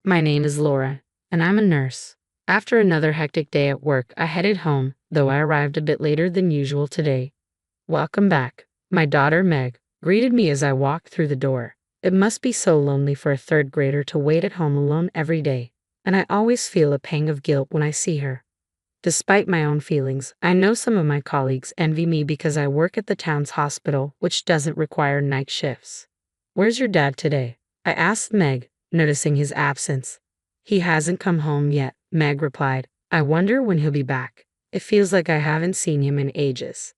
My name is Laura, and I'm a nurse. After another hectic day at work, I headed home, though I arrived a bit later than usual today. Welcome back. My daughter Meg greeted me as I walked through the door. It must be so lonely for a third grader to wait at home alone every day, and I always feel a pang of guilt when I see her. Despite my own feelings, I know some of my colleagues envy me because I work at the town's hospital, which doesn't require night shifts. Where's your dad today? I asked Meg, noticing his absence. He hasn't come home yet, Meg replied. I wonder when he'll be back. It feels like I haven't seen him in ages.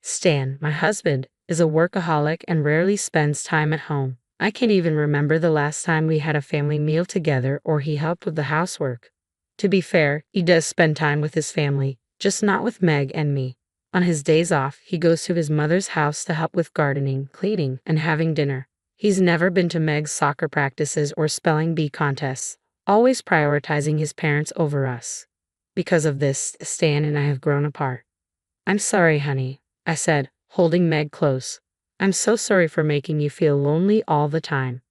Stan, my husband, is a workaholic and rarely spends time at home. I can't even remember the last time we had a family meal together or he helped with the housework. To be fair, he does spend time with his family, just not with Meg and me. On his days off, he goes to his mother's house to help with gardening, cleaning, and having dinner. He's never been to Meg's soccer practices or spelling bee contests, always prioritizing his parents over us. Because of this, Stan and I have grown apart. I'm sorry, honey, I said, holding Meg close. I'm so sorry for making you feel lonely all the time.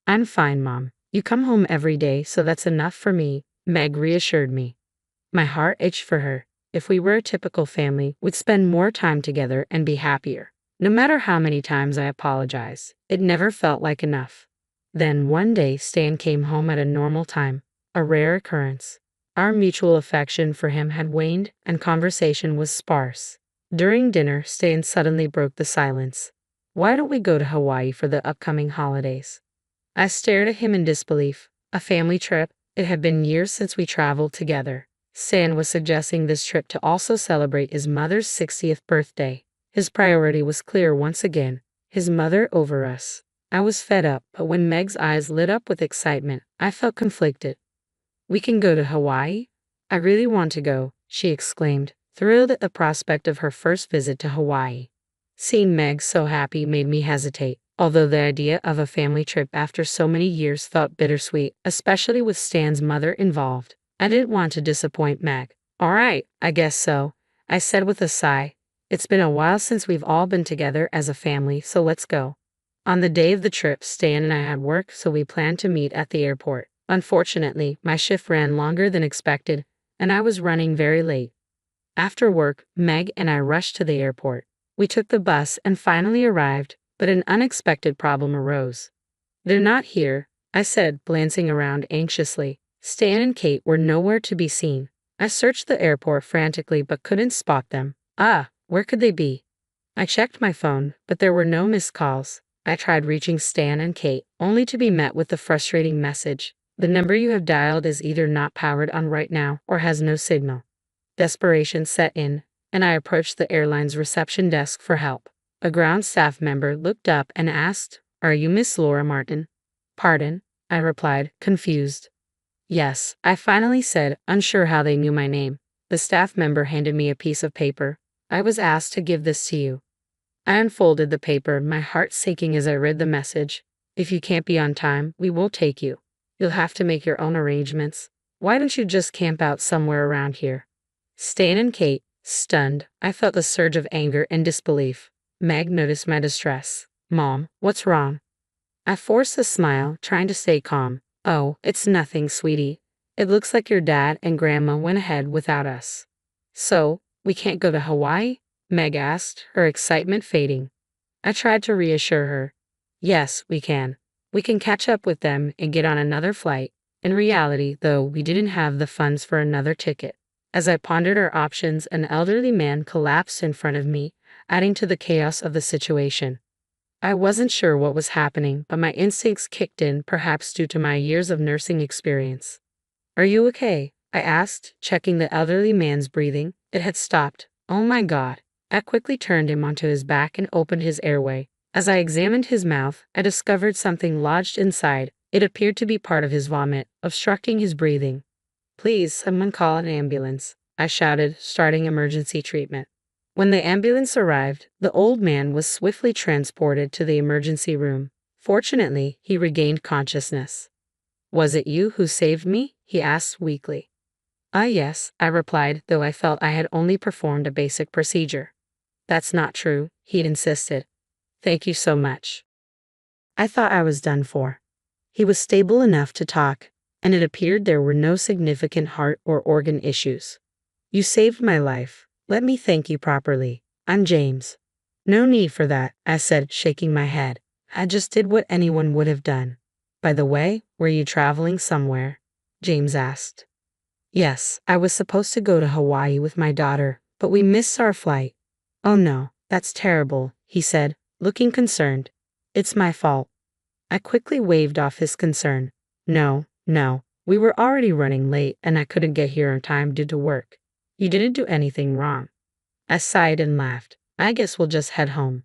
I'm fine, Mom. You come home every day, so that's enough for me, Meg reassured me. My heart ached for her. If we were a typical family, we'd spend more time together and be happier. No matter how many times I apologized, it never felt like enough. Then one day, Stan came home at a normal time, a rare occurrence. Our mutual affection for him had waned, and conversation was sparse. During dinner, Stan suddenly broke the silence. Why don't we go to Hawaii for the upcoming holidays? I stared at him in disbelief. A family trip? It had been years since we traveled together. Stan was suggesting this trip to also celebrate his mother's 60th birthday. His priority was clear once again, his mother over us. I was fed up, but when Meg's eyes lit up with excitement, I felt conflicted. We can go to Hawaii? I really want to go, she exclaimed, thrilled at the prospect of her first visit to Hawaii. Seeing Meg so happy made me hesitate, although the idea of a family trip after so many years felt bittersweet, especially with Stan's mother involved. I didn't want to disappoint Meg. All right, I guess so, I said with a sigh. It's been a while since we've all been together as a family, so let's go. On the day of the trip, Stan and I had work, so we planned to meet at the airport. Unfortunately, my shift ran longer than expected, and I was running very late. After work, Meg and I rushed to the airport. We took the bus and finally arrived, but an unexpected problem arose. They're not here, I said, glancing around anxiously. Stan and Kate were nowhere to be seen. I searched the airport frantically but couldn't spot them. Where could they be? I checked my phone, but there were no missed calls. I tried reaching Stan and Kate, only to be met with the frustrating message. The number you have dialed is either not powered on right now or has no signal. Desperation set in, and I approached the airline's reception desk for help. A ground staff member looked up and asked, "Are you Miss Laura Martin?" "Pardon?" I replied, confused. "Yes," I finally said, unsure how they knew my name. The staff member handed me a piece of paper. "I was asked to give this to you." I unfolded the paper, my heart sinking as I read the message. "If you can't be on time, we will take you. You'll have to make your own arrangements. Why don't you just camp out somewhere around here?" Stan and Kate, stunned, I felt a surge of anger and disbelief. Meg noticed my distress. "Mom, what's wrong?" I forced a smile, trying to stay calm. "Oh, it's nothing, sweetie. It looks like your dad and Grandma went ahead without us." "So, we can't go to Hawaii?" Meg asked, her excitement fading. I tried to reassure her. "Yes, we can. We can catch up with them and get on another flight." In reality, though, we didn't have the funds for another ticket. As I pondered our options, an elderly man collapsed in front of me, adding to the chaos of the situation. I wasn't sure what was happening, but my instincts kicked in, perhaps due to my years of nursing experience. "Are you okay?" I asked, checking the elderly man's breathing. It had stopped. Oh my God. I quickly turned him onto his back and opened his airway. As I examined his mouth, I discovered something lodged inside. It appeared to be part of his vomit, obstructing his breathing. "Please, someone call an ambulance," I shouted, starting emergency treatment. When the ambulance arrived, the old man was swiftly transported to the emergency room. Fortunately, he regained consciousness. "Was it you who saved me?" he asked weakly. Yes," I replied, though I felt I had only performed a basic procedure. "That's not true," he'd insisted. "Thank you so much." I thought I was done for. He was stable enough to talk. and it appeared there were no significant heart or organ issues. You saved my life. Let me thank you properly. I'm James. No need for that, I said, shaking my head. I just did what anyone would have done. By the way, were you traveling somewhere? James asked. Yes, I was supposed to go to Hawaii with my daughter, but we missed our flight. Oh no, that's terrible, he said, looking concerned. It's my fault. I quickly waved off his concern. No, we were already running late and I couldn't get here on time due to work. You didn't do anything wrong. I sighed and laughed. I guess we'll just head home.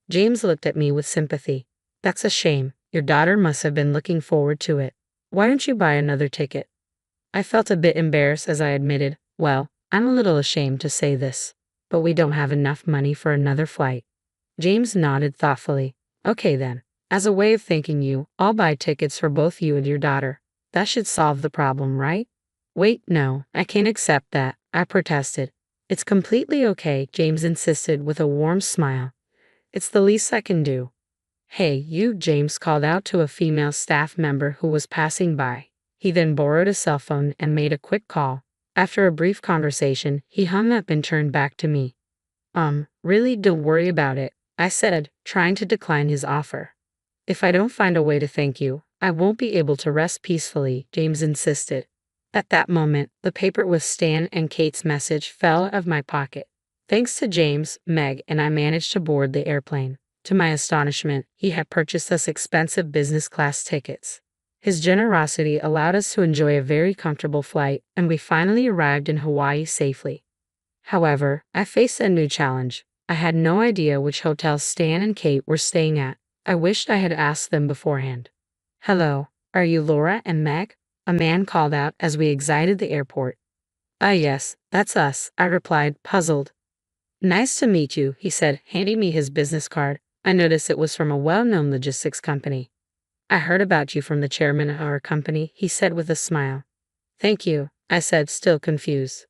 James looked at me with sympathy. That's a shame. Your daughter must have been looking forward to it. Why don't you buy another ticket? I felt a bit embarrassed as I admitted, well, I'm a little ashamed to say this, but we don't have enough money for another flight. James nodded thoughtfully. Okay then. As a way of thanking you, I'll buy tickets for both you and your daughter. That should solve the problem, right? Wait, no, I can't accept that, I protested. It's completely okay, James insisted with a warm smile. It's the least I can do. Hey, you, James called out to a female staff member who was passing by. He then borrowed a cell phone and made a quick call. After a brief conversation, he hung up and turned back to me. Really, don't worry about it, I said, trying to decline his offer. If I don't find a way to thank you, I won't be able to rest peacefully, James insisted. At that moment, the paper with Stan and Kate's message fell out of my pocket. Thanks to James, Meg and I managed to board the airplane. To my astonishment, he had purchased us expensive business class tickets. His generosity allowed us to enjoy a very comfortable flight, and we finally arrived in Hawaii safely. However, I faced a new challenge. I had no idea which hotel Stan and Kate were staying at. I wished I had asked them beforehand. Hello, are you Laura and Meg? A man called out as we exited the airport. Yes, that's us, I replied, puzzled. Nice to meet you, he said, handing me his business card. I noticed it was from a well-known logistics company. I heard about you from the chairman of our company, he said with a smile. Thank you, I said, still confused.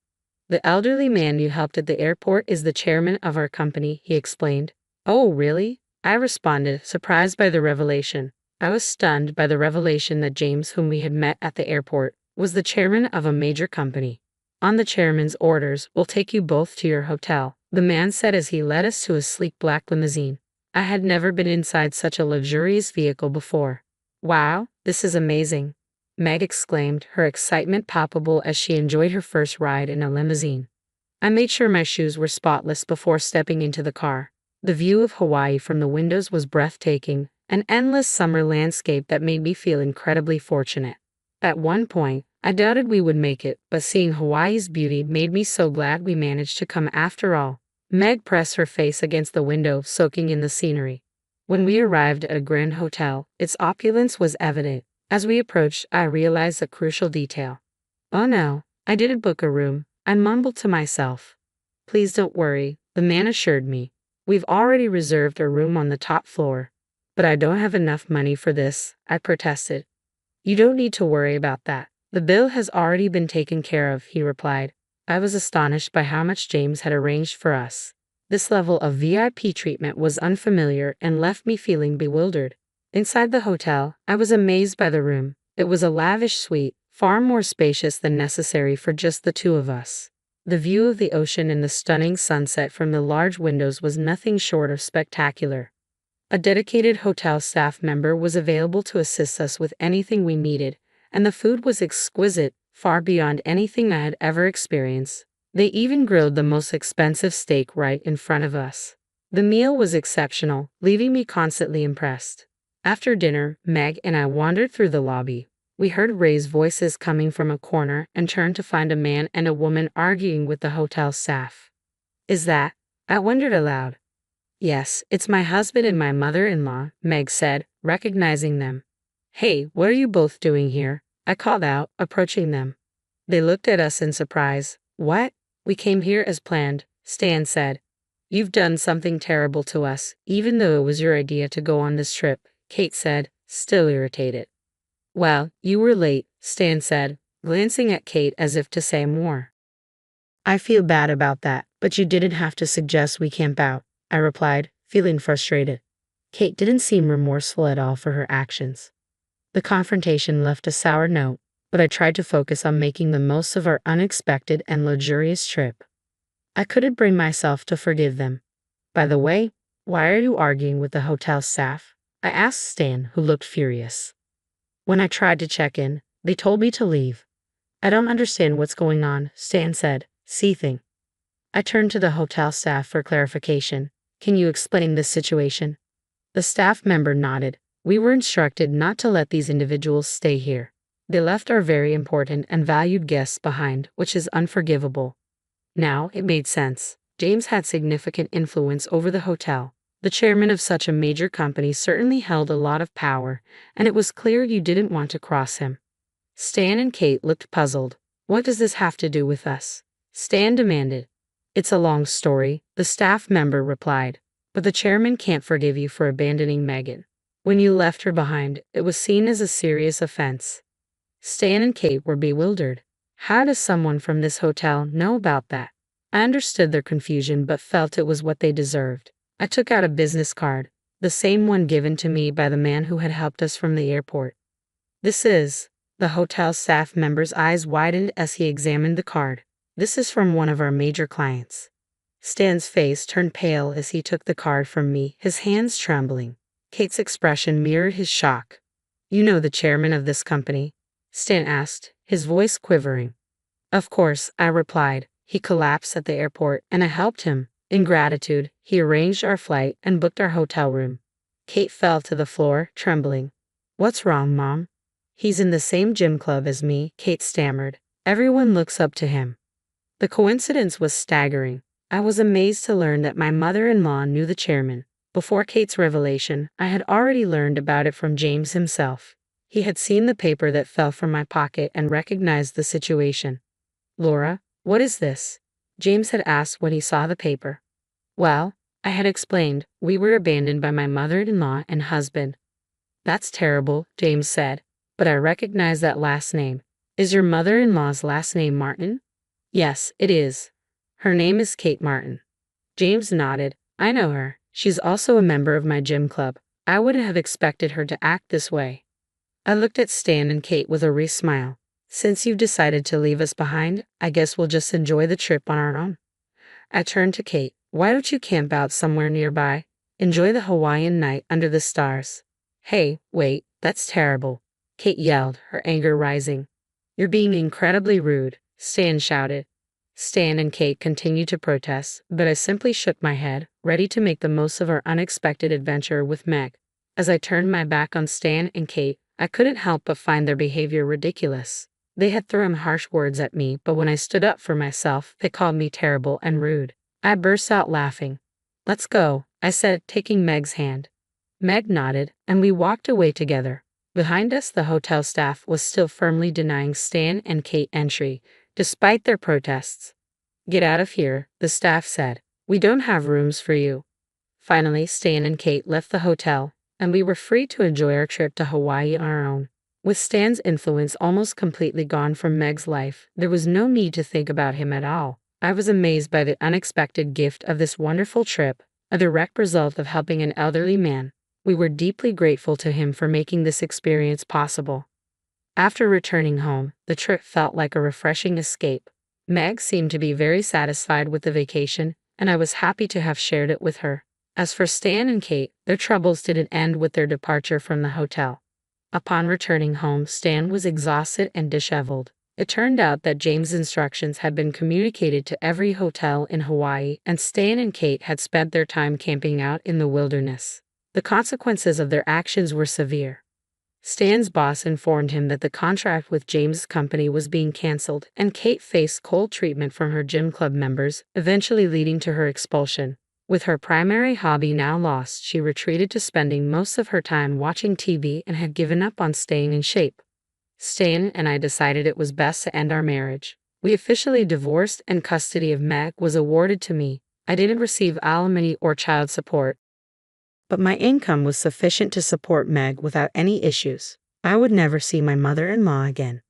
The elderly man you helped at the airport is the chairman of our company, he explained. Oh, really? I responded, surprised by the revelation. I was stunned by the revelation that James, whom we had met at the airport, was the chairman of a major company. On the chairman's orders, we'll take you both to your hotel, the man said as he led us to a sleek black limousine. I had never been inside such a luxurious vehicle before. Wow, this is amazing, Meg exclaimed, her excitement palpable as she enjoyed her first ride in a limousine. I made sure my shoes were spotless before stepping into the car. The view of Hawaii from the windows was breathtaking, an endless summer landscape that made me feel incredibly fortunate. At one point, I doubted we would make it, but seeing Hawaii's beauty made me so glad we managed to come after all. Meg pressed her face against the window, soaking in the scenery. When we arrived at a grand hotel, its opulence was evident. As we approached, I realized a crucial detail. Oh no, I didn't book a room, I mumbled to myself. Please don't worry, the man assured me. We've already reserved a room on the top floor. But I don't have enough money for this, I protested. You don't need to worry about that. The bill has already been taken care of, he replied. I was astonished by how much James had arranged for us. This level of VIP treatment was unfamiliar and left me feeling bewildered. Inside the hotel, I was amazed by the room. It was a lavish suite, far more spacious than necessary for just the two of us. The view of the ocean and the stunning sunset from the large windows was nothing short of spectacular. A dedicated hotel staff member was available to assist us with anything we needed, and the food was exquisite, far beyond anything I had ever experienced. They even grilled the most expensive steak right in front of us. The meal was exceptional, leaving me constantly impressed. After dinner, Meg and I wandered through the lobby. We heard raised voices coming from a corner and turned to find a man and a woman arguing with the hotel staff. Is that? I wondered aloud. Yes, it's my husband and my mother-in-law, Meg said, recognizing them. Hey, what are you both doing here? I called out, approaching them. They looked at us in surprise. What? We came here as planned, Stan said. You've done something terrible to us, even though it was your idea to go on this trip, Kate said, still irritated. Well, you were late, Stan said, glancing at Kate as if to say more. I feel bad about that, but you didn't have to suggest we camp out, I replied, feeling frustrated. Kate didn't seem remorseful at all for her actions. The confrontation left a sour note. but I tried to focus on making the most of our unexpected and luxurious trip. I couldn't bring myself to forgive them. By the way, why are you arguing with the hotel staff? I asked Stan, who looked furious. When I tried to check in, they told me to leave. I don't understand what's going on, Stan said, seething. I turned to the hotel staff for clarification. Can you explain this situation? The staff member nodded. We were instructed not to let these individuals stay here. They left our very important and valued guests behind, which is unforgivable. Now, it made sense. James had significant influence over the hotel. The chairman of such a major company certainly held a lot of power, and it was clear you didn't want to cross him. Stan and Kate looked puzzled. What does this have to do with us? Stan demanded. It's a long story, the staff member replied, but the chairman can't forgive you for abandoning Megan. When you left her behind, it was seen as a serious offense. Stan and Kate were bewildered. How does someone from this hotel know about that? I understood their confusion but felt it was what they deserved. I took out a business card, the same one given to me by the man who had helped us from the airport. This is, the hotel staff member's eyes widened as he examined the card. This is from one of our major clients. Stan's face turned pale as he took the card from me, his hands trembling. Kate's expression mirrored his shock. You know the chairman of this company? Stan asked, his voice quivering. Of course, I replied. He collapsed at the airport, and I helped him. In gratitude, he arranged our flight and booked our hotel room. Kate fell to the floor, trembling. What's wrong, Mom? He's in the same gym club as me, Kate stammered. Everyone looks up to him. The coincidence was staggering. I was amazed to learn that my mother-in-law knew the chairman. Before Kate's revelation, I had already learned about it from James himself. He had seen the paper that fell from my pocket and recognized the situation. Laura, what is this? James had asked when he saw the paper. Well, I had explained, we were abandoned by my mother-in-law and husband. That's terrible, James said, but I recognize that last name. Is your mother-in-law's last name Martin? Yes, it is. Her name is Kate Martin. James nodded. I know her. She's also a member of my gym club. I wouldn't have expected her to act this way. I looked at Stan and Kate with a wry smile. Since you've decided to leave us behind, I guess we'll just enjoy the trip on our own. I turned to Kate. Why don't you camp out somewhere nearby? Enjoy the Hawaiian night under the stars. Hey, wait, that's terrible, Kate yelled, her anger rising. You're being incredibly rude, Stan shouted. Stan and Kate continued to protest, but I simply shook my head, ready to make the most of our unexpected adventure with Meg. As I turned my back on Stan and Kate, I couldn't help but find their behavior ridiculous. They had thrown harsh words at me, but when I stood up for myself, they called me terrible and rude. I burst out laughing. Let's go, I said, taking Meg's hand. Meg nodded, and we walked away together. Behind us, the hotel staff was still firmly denying Stan and Kate entry, despite their protests. Get out of here, the staff said. We don't have rooms for you. Finally, Stan and Kate left the hotel, and we were free to enjoy our trip to Hawaii on our own. With Stan's influence almost completely gone from Meg's life, there was no need to think about him at all. I was amazed by the unexpected gift of this wonderful trip, a direct result of helping an elderly man. We were deeply grateful to him for making this experience possible. After returning home, the trip felt like a refreshing escape. Meg seemed to be very satisfied with the vacation, and I was happy to have shared it with her. As for Stan and Kate, their troubles didn't end with their departure from the hotel. Upon returning home, Stan was exhausted and disheveled. It turned out that James' instructions had been communicated to every hotel in Hawaii, and Stan and Kate had spent their time camping out in the wilderness. The consequences of their actions were severe. Stan's boss informed him that the contract with James' company was being canceled, and Kate faced cold treatment from her gym club members, eventually leading to her expulsion. With her primary hobby now lost, she retreated to spending most of her time watching TV and had given up on staying in shape. Stan and I decided it was best to end our marriage. We officially divorced, and custody of Meg was awarded to me. I didn't receive alimony or child support, but my income was sufficient to support Meg without any issues. I would never see my mother-in-law again.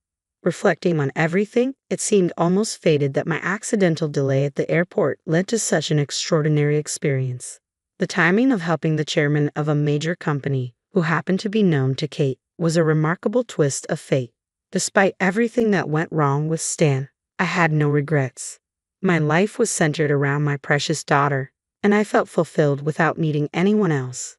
Reflecting on everything, it seemed almost fated that my accidental delay at the airport led to such an extraordinary experience. The timing of helping the chairman of a major company, who happened to be known to Kate, was a remarkable twist of fate. Despite everything that went wrong with Stan, I had no regrets. My life was centered around my precious daughter, and I felt fulfilled without needing anyone else.